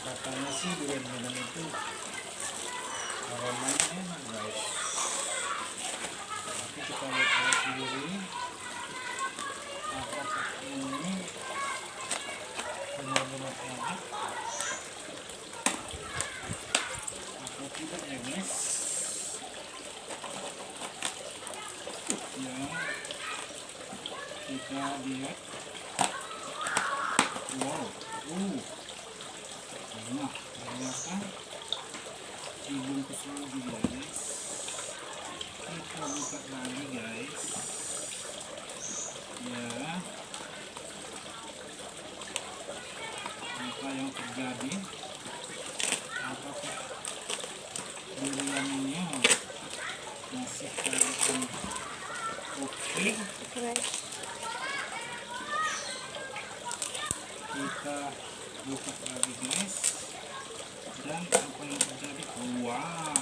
Katanya sih durian Medan itu aromanya enak guys, tapi kita lihat sendiri apakah ini benar-benar enak atau tidak ya guys. Ya, kita lihat. Wow, enak ternyata dibungkus lagi guys. Kita buka lagi guys. Ya, apa yang terjadi? Apakah duriannya masih kelihatan oke? Kita buka lagi guys, dan apa yang terjadi? Wow,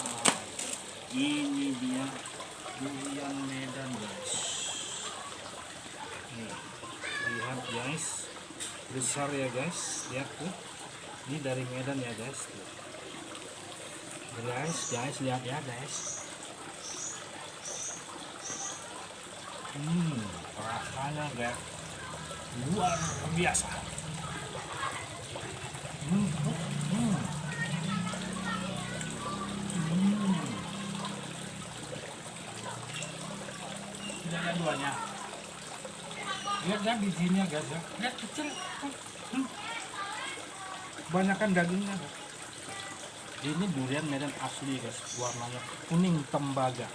ini dia durian Medan guys. Nih, lihat guys, besar ya guys, lihat tuh, ini dari Medan ya guys. Guys lihat ya guys. Rasanya guys luar biasa. Tidak ada duanya. Lihat ya bijinya guys ya. Lihat kecil. Kebanyakan dagingnya guys. Ini durian Medan asli guys. Warnanya kuning tembaga.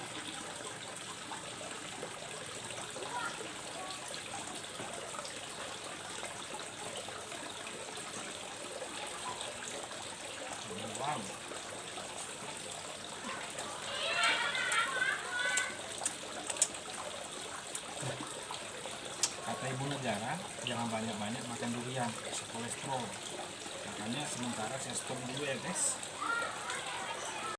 Wow. Kata ibu negara, jangan banyak-banyak makan durian, kolesterol. Makanya sementara saya stop dulu ya guys.